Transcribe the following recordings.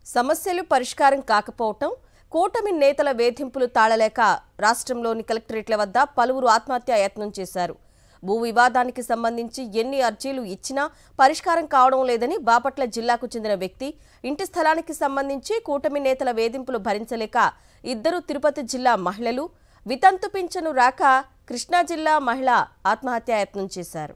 సమస్యలు పరిష్కారం కాకపోవటం, కూటమి నేతల వేధింపులు తాళలేక రాష్ట్రంలోని కలెక్టరేట్ల వద్ద పలువురు ఆత్మహత్యా యత్నం చేశారు. భూ వివాదానికి సంబంధించి ఎన్ని అర్జీలు ఇచ్చినా పరిష్కారం కావడం లేదని బాపట్ల జిల్లాకు చెందిన వ్యక్తి, ఇంటి స్థలానికి సంబంధించి కూటమి నేతల వేధింపులు భరించలేక ఇద్దరు తిరుపతి జిల్లా మహిళలు, వితంతు పింఛను రాక కృష్ణా జిల్లా మహిళ ఆత్మహత్యా యత్నం చేశారు.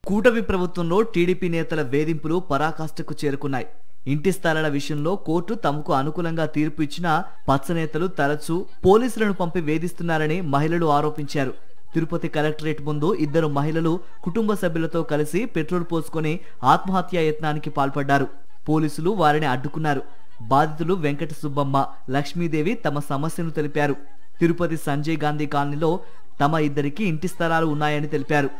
కూటమి ప్రభుత్వంలో టీడీపీ నేతల వేధింపులు పరాకాష్ఠకు చేరుకున్నాయి. ఇంటి స్థలాల విషయంలో కోర్టు తమకు అనుకూలంగా తీర్పు ఇచ్చినా పచ్చనేతలు తరచూ పోలీసులను పంపి వేధిస్తున్నారని మహిళలు ఆరోపించారు. తిరుపతి కలెక్టరేట్ ముందు ఇద్దరు మహిళలు కుటుంబ సభ్యులతో కలిసి పెట్రోల్ పోసుకొని ఆత్మహత్యా యత్నానికి పాల్పడ్డారు. పోలీసులు వారిని అడ్డుకున్నారు. బాధితులు వెంకట సుబ్బమ్మ, లక్ష్మీదేవి తమ సమస్యను తెలిపారు. తిరుపతి సంజయ్ గాంధీ కాలనీలో తమ ఇద్దరికి ఇంటి స్థలాలు ఉన్నాయని తెలిపారు.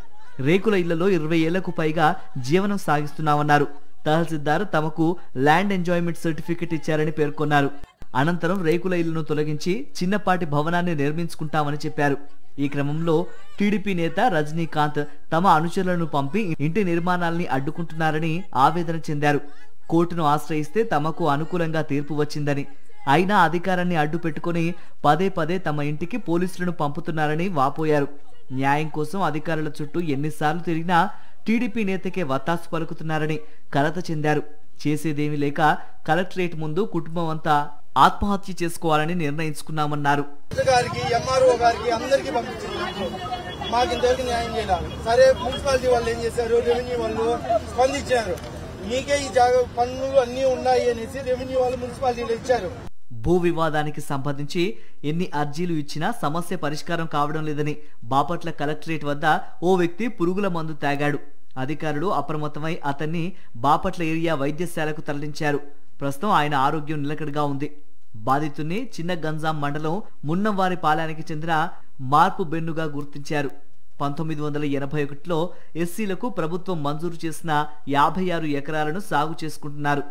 రేకుల ఇళ్లలో 20 ఏళ్లకు పైగా జీవనం సాగిస్తున్నామన్నారు. తహసీల్దార్ తమకు ల్యాండ్ ఎంజాయ్మెంట్ సర్టిఫికెట్ ఇచ్చారని పేర్కొన్నారు. అనంతరం రేకుల ఇళ్లను తొలగించి చిన్నపాటి భవనాన్ని నిర్మించుకుంటామని చెప్పారు. ఈ క్రమంలో టీడీపీ నేత రజనీకాంత్ తమ అనుచరులను పంపి ఇంటి నిర్మాణాల్ని అడ్డుకుంటున్నారని ఆవేదన చెందారు. కోర్టును ఆశ్రయిస్తే తమకు అనుకూలంగా తీర్పు వచ్చిందని, అయినా అధికారాన్ని అడ్డు పెట్టుకుని పదే పదే తమ ఇంటికి పోలీసులను పంపుతున్నారని వాపోయారు. న్యాయం కోసం అధికారుల చుట్టూ ఎన్నిసార్లు తిరిగినా టీడీపీ నేతకే వత్తాసు పలుకుతున్నారని కలత చెందారు. చేసేదేమీ లేక కలెక్టరేట్ ముందు కుటుంబం అంతా ఆత్మహత్య చేసుకోవాలని నిర్ణయించుకున్నామన్నారు. సరే, మున్సిపాలిటీ వాళ్ళు ఏం చేశారు, రెవెన్యూ వాళ్ళు స్పందించారు. మీకే ఈ పన్నులు అన్ని ఉన్నాయి అనేసి రెవెన్యూ వాళ్ళు మున్సిపాలిటీలో ఇచ్చారు. భూ వివాదానికి సంబంధించి ఎన్ని అర్జీలు ఇచ్చినా సమస్య పరిష్కారం కావడం లేదని బాపట్ల కలెక్టరేట్ వద్ద ఓ వ్యక్తి పురుగుల మందు తాగాడు. అధికారులు అప్రమత్తమై అతన్ని బాపట్ల ఏరియా వైద్యశాలకు తరలించారు. ప్రస్తుతం ఆయన ఆరోగ్యం నిలకడగా ఉంది. బాధితుడిని చిన్న గంజాం మండలం మున్నంవారి పాలెనికి చెందిన మార్పు బెన్నుగా గుర్తించారు. 1981లో ఎస్సీలకు ప్రభుత్వం మంజూరు చేసిన 56 ఎకరాలను సాగు చేసుకుంటున్నారు.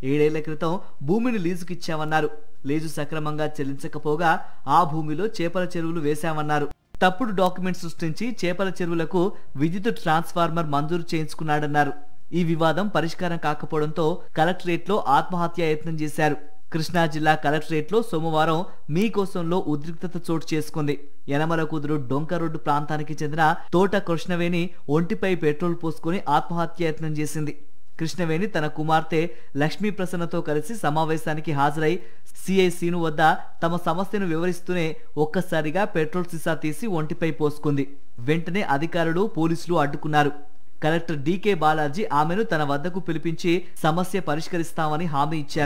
7 ఏళ్ల క్రితం భూమిని లీజుకిచ్చామన్నారు. లీజు సక్రమంగా చెల్లించకపోగా ఆ భూమిలో చేపల చెరువులు వేశామన్నారు. తప్పుడు డాక్యుమెంట్ సృష్టించి చేపల చెరువులకు విద్యుత్ ట్రాన్స్ఫార్మర్ మంజూరు చేయించుకున్నాడన్నారు. ఈ వివాదం పరిష్కారం కాకపోవడంతో కలెక్టరేట్లో ఆత్మహత్యా యత్నం చేశారు. కృష్ణా జిల్లా కలెక్టరేట్లో సోమవారం మీకోసంలో ఉద్రిక్తత చోటు చేసుకుంది. యనమల కుదురు డొంక రోడ్డు ప్రాంతానికి చెందిన తోట కృష్ణవేణి ఒంటిపై పెట్రోల్ పోసుకుని ఆత్మహత్యా యత్నం చేసింది. కృష్ణవేణి తన కుమార్తె లక్ష్మీ ప్రసన్నతో కలిసి సమావేశానికి హాజరై సిఐ సీను వద్ద తమ సమస్యను వివరిస్తూనే ఒక్కసారిగా పెట్రోల్ సీసా తీసి ఒంటిపై పోసుకుంది. వెంటనే అధికారులు, పోలీసులు అడ్డుకున్నారు. కలెక్టర్ డీకే బాలాజీ ఆమెను తన వద్దకు పిలిపించి సమస్య పరిష్కరిస్తామని హామీ ఇచ్చారు.